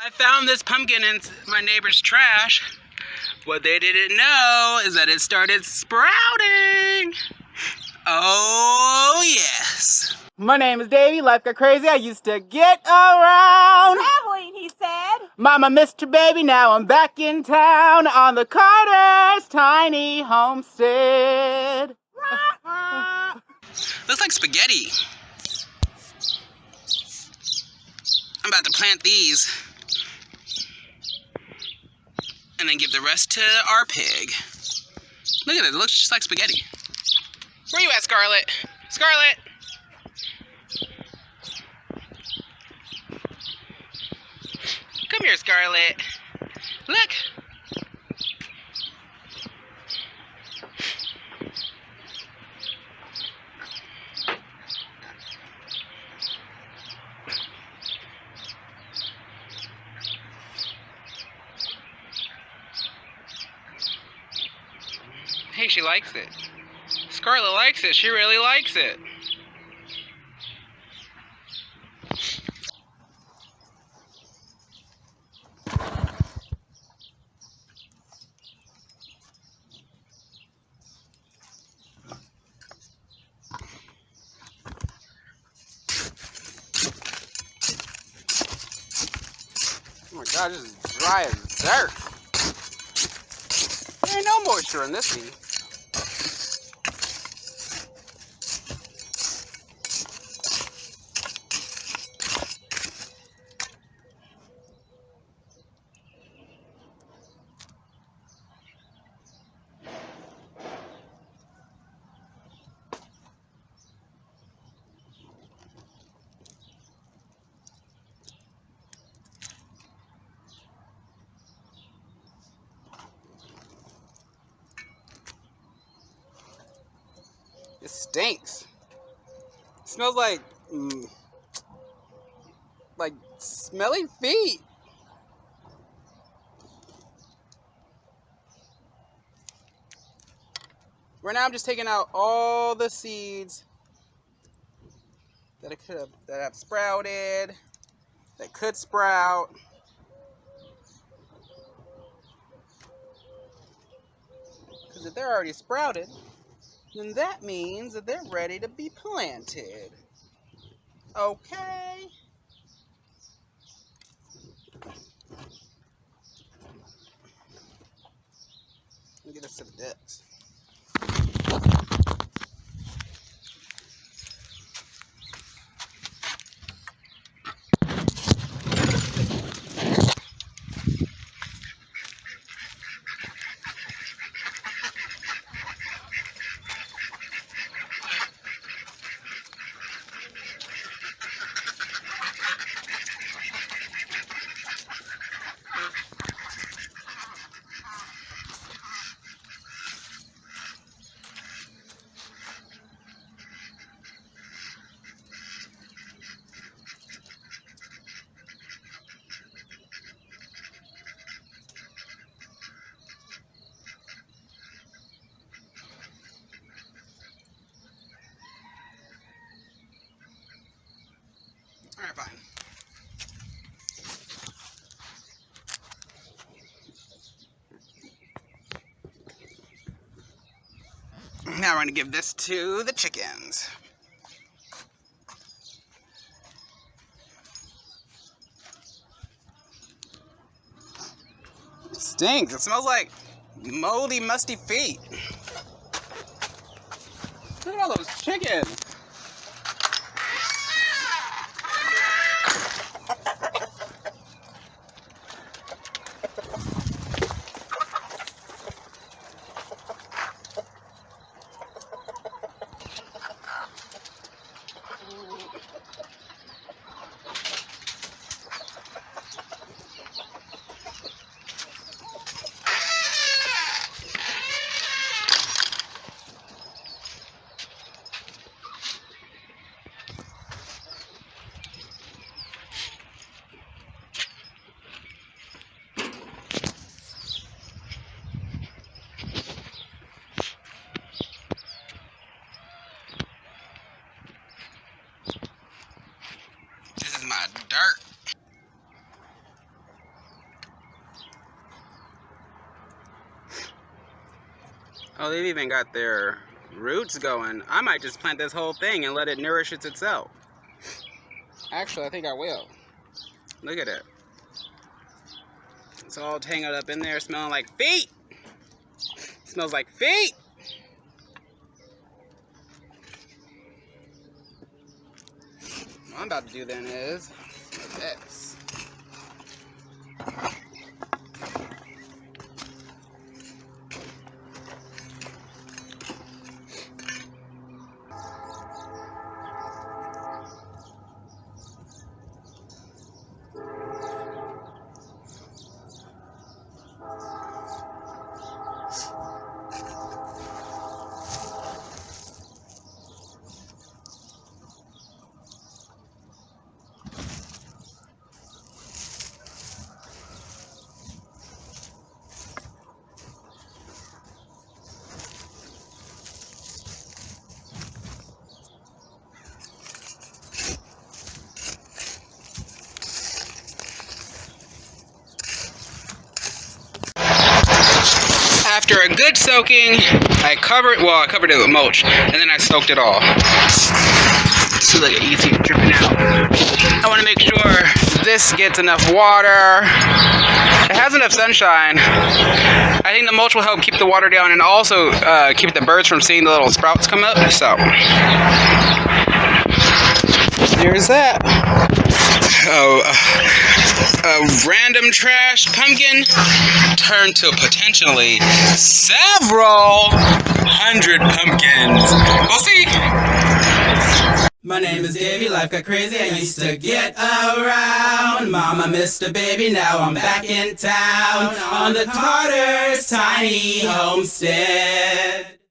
I found this pumpkin in my neighbor's trash. What they didn't know is that it started sprouting. Oh, yes. My name is Davey. Life got crazy. I used to get around. Traveling, he said. Mama missed her baby. Now I'm back in town on the Carter's tiny homestead. Looks like spaghetti. I'm about to plant these and then give the rest to our pig. Look at it. It looks just like spaghetti. Where you at, Scarlett? Scarlett! Come here, Scarlett. Look. Hey, she likes it. Scarlett likes it. She really likes it. Oh my God, this is dry as dirt. There ain't no moisture in this seed. It stinks. It smells like smelly feet. Right now I'm just taking out all the seeds that have sprouted, that could sprout. Because if they're already sprouted, then that means that they're ready to be planted. Okay? Let me get us some dips. All right, fine. Now we're going to give this to the chickens. It stinks. It smells like moldy, musty feet. Look at all those chickens. Oh, they've even got their roots going. I might just plant this whole thing and let it nourish itself. Actually, I think I will. Look at it. It's all tangled up in there, smelling like feet. Smells like feet. What I'm about to do then is this. After a good soaking, I covered it with mulch, and then I soaked it all. So look, you can see it dripping out. I want to make sure this gets enough water. It has enough sunshine. I think the mulch will help keep the water down and also keep the birds from seeing the little sprouts come up. So there's that. A random trash pumpkin turned to potentially several hundred pumpkins. We'll see. My name is Davey, life got crazy, I used to get around. Mama missed a baby, now I'm back in town on the Carter's tiny homestead.